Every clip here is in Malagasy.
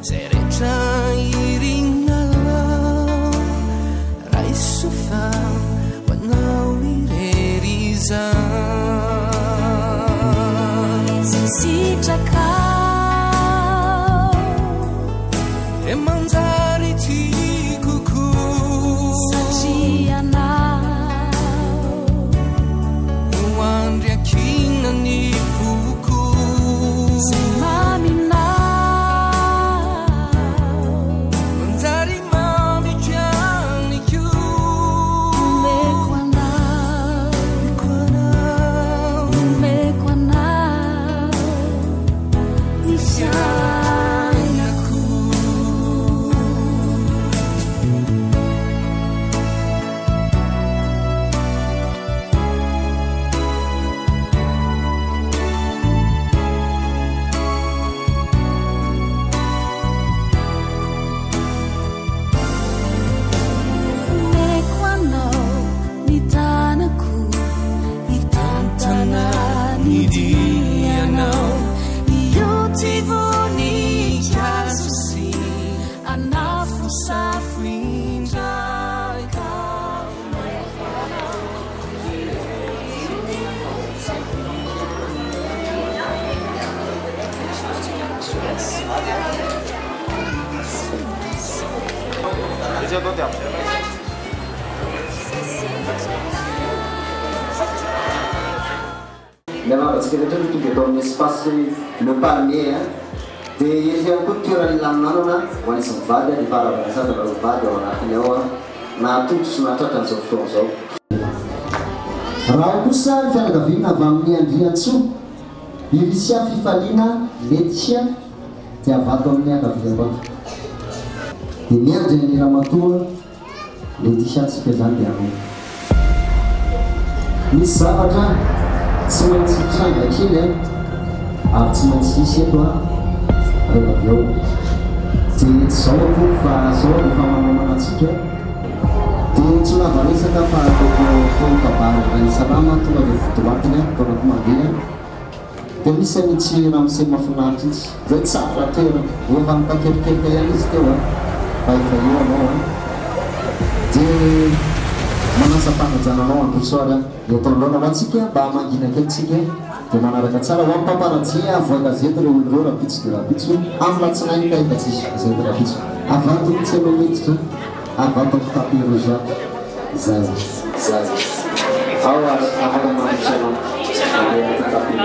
Sereča i ring mialavantsika rehetra tonga atao amin'ny espace le palmier dia izy ihany koa toerana ilaminanana ho anisy mivady dia faharavana sady raha mivady ao anatiny ao na atodotro na tratra n'izao fotoana izao. Raha kosa ny fianakaviana avy amin'ny Andriantsoa Irisia Fifaliana Letia dia avato amin'ny ankaviam-bato dia miandry ny Ramatoa Letia tsika zany dia anao. Misy zavatra tsy maintsy tranga kely ary tsy maintsy hisy eto rehefa avy eo dia tsy zao avo fa zao rehefa manamana antsika dia tsy navaresaka fa ataoko fonokabaraka ny salama tonga dia vodoatiny taonako mandeha dia misy anitsy ramose mahafinaritra izy zay tsara toerana efa nitakelikely ihany izy teo fa efa eo anao dia manasa-panajananao androsoara ataonao antsika mba mangina kelitsika dia manaraka tsara ho amin'ny paparazzi avoakazety reo oloreo rapitso dia rapitso amin'ny latsinainy ka efa tsisy gazety rapitso avato mitsy anao metitra avato amin'ny tapis rouge zay ao afaka mamitry anao tapis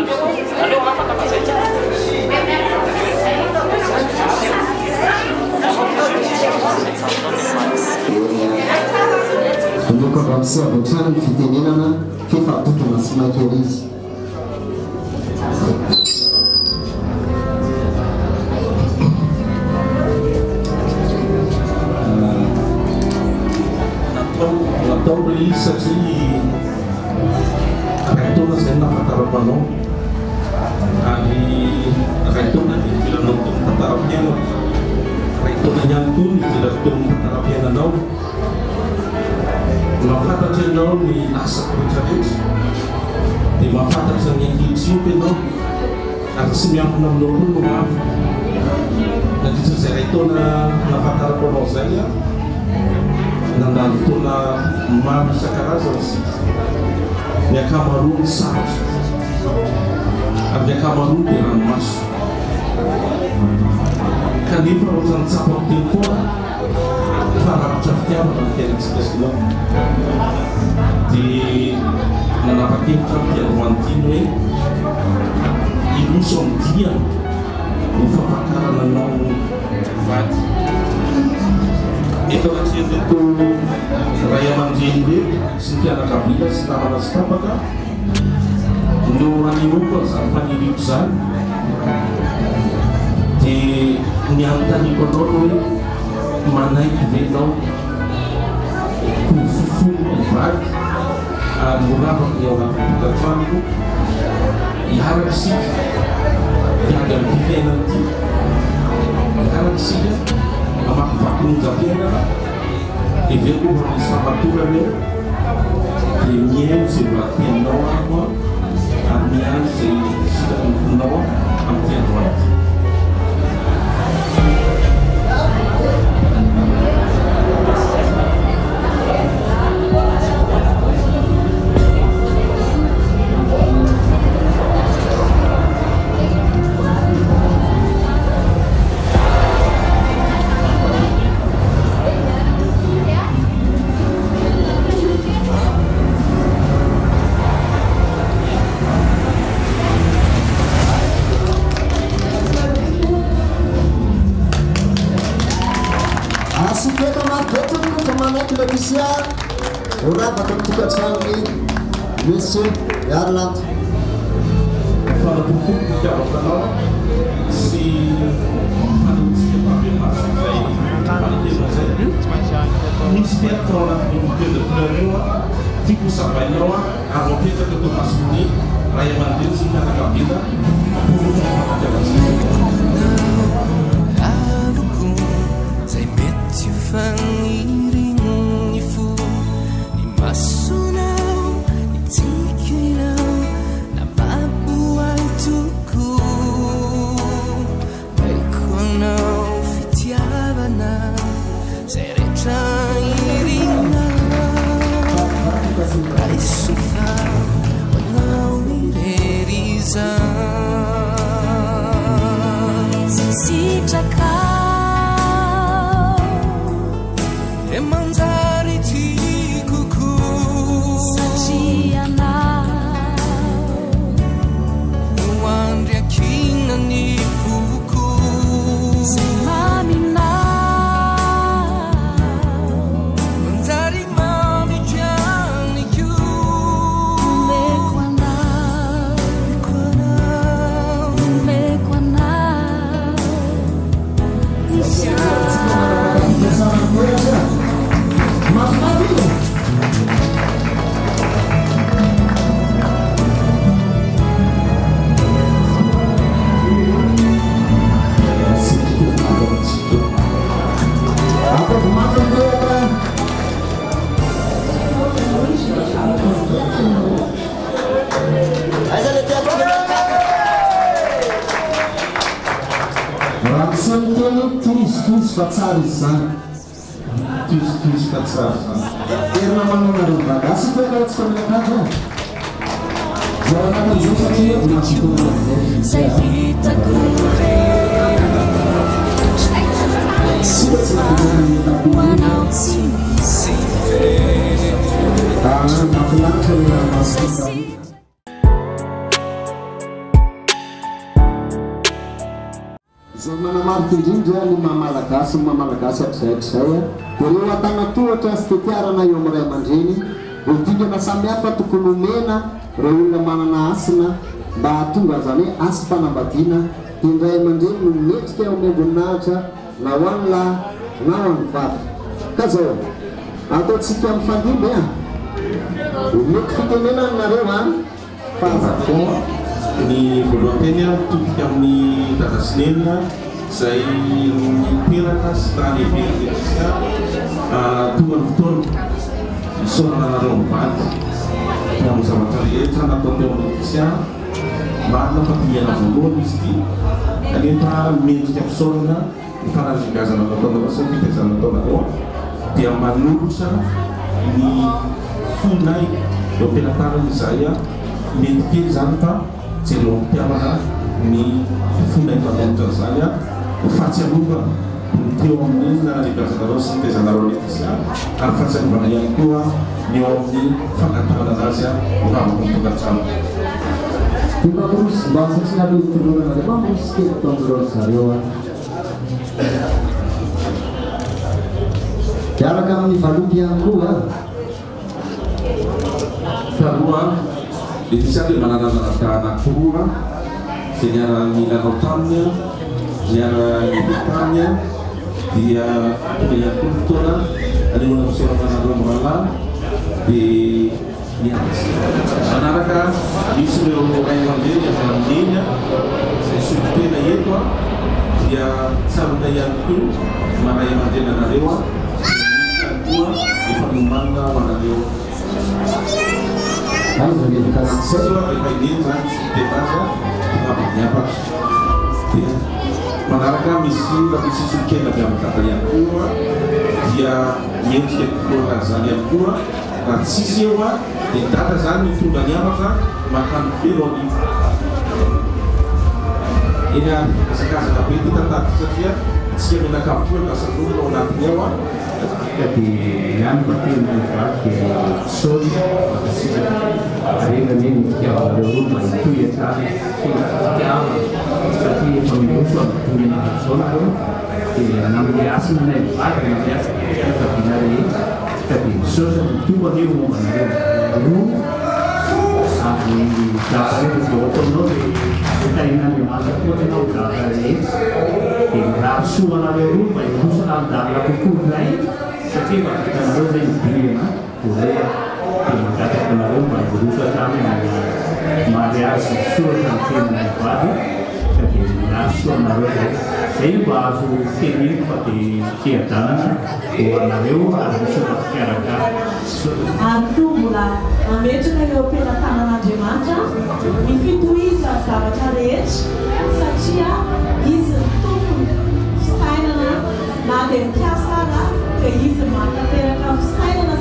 Noko ramse abetrana ny fitenenana fifampitona sy maikery izy. Natao le izy satria raitaona zay nafatara-panao ary raitaona ny idiranao tony tantara-piainao raitaona ihany koa ny idiran-taon'ny tantara-piainanao mahafantatra ianao ny asako rehetrarehetra dia mahafantatra ny ankehitrioka ianao ary tsy miampina aminao koa no mavo nandritra zay raitaona nafatarako anao zay nandalo fotoana maro isan-karazany sika ny akamaroa ny sarotra ary ny akamaroa dia ranomaso kanefa ohatrany tsapako teny koa farapitra fitiavana ny fiainantsika sinao dia nanapa-kevitra ny mpiaroantiny hoe iroso amin'ny diana no fampakarana anao vady eto anatrereto ray aman-dreny reto sy ny mpianakavila sy namana sy tapaka no aninoako an'izany faniriako zany dia ny anontaniako anao hoe manaiky venao ho fofono mivady ary moravako ny ao anatin'ny tokantranono hiaraka sika hiaga amin'ny fiainana ty hiaraka sika amakivakononja-piainana eveko ny samatorany eo dia miaino zay mbatenao ako ary miany zay sika nofonao amin'ny tiandroany Urava tokatrano Monsieur Yarland. Fala por pouco que ela falou se panuncia para mais aí para que não se petrona no pelo plano tipo sabanhoa a roupeta que tu passou para manter-se na cabida toizy fa tsara izy zany toizy fa tsara zany erina manonareo bagasy toekaa tsy faminakavy zao anakan'izao satria mahatonga Sei vitako manao tsy misy mahafinaritra ny mahafinaritra zay manamarika indrindra ny mamalagasy hatrizay dia reo atanatohatra sy tetiarana eo amin'ny ray aman-dreny dingana samihafa tokony omena reo olona manana asina mba hahatonga zany hoe asy-panambadiana indray aman-dreny no metrika eo amin'ny voninahitra na ho any lahy na ho any vavy ka zao ataontsika mifandimby mety fitenena nareo fa Bon, ny voalohanteny topika amin'ny dadasinenina izay miperaka sy tany lehibe tonga ny fotoana isaorana anareo mivaly amin'ny zavatra rehetra natao teo amin'ny kristiana marina fa tiana voalohany izy ity kanefa mendrika fisaorana ny fanazingazana nataonareo sy ny fitaizana nataonareo dia manolotra ny fonay eo am-pianatarana izay mety kely zany fa tsy eo ampiavana ny fonay mpanonitra zany fahatsiarovana ny teo amin'ny nanarikazanareo sy nitaizanareo ny kristiana ary fahatsiarovana ihany koa ny eo amin'ny fanantanana anazy mivavaka mitongatrano mamorosy mba satria aloha tolorana dia mamorosy kely tamin'ireo zareo miaraka amin'ny valopy ihany koa faharoa dia misy aby manana nanaka anankiroa dia niara-milanao taminy niara-mibe tany dia tonga ihany koa fotoana anehoana fisaorananareo mirahalahy dia miaratsy manaraka misy ireo ray aman-dreny avy amin'eny izay solitena eto dia tsarona ihany koa maray aman-dreny anareo misy ihany koa efa nomanina ho anareo manaraka misy misy solokena avy amin'ny dada ihany koa dia miendrika tokoa zany ihany koa raha tsisy eo dia dada zany tonga niavaka makany velo anivo eny azakazaka be ty tantaty satria tsika menakavy koa nasan'olona ao anatiny ao di yang penting juga sol hari ini kita ada rumah itu ya cari kita seperti pemilu punya sol di namanya asing naik ada namanya kita pinari tapi sol itu bagi rumah rumah ahli dasar itu betul kita ini memang kita tahu dasar ini di rasu mana rumah itu sudah ada buku lain setiap kita harus dipilih, boleh kita rumah berusaha kami mariasi surat kami bagi, jadi nasional saya baru kini seperti kegiatan warna biru ada surat kerja. Antu bulan, mereka yang opera tanah jemaja, infituiza sahabat karya, sacia, is tuh, saya nana, nade kiasara. Izy matateraka fisainana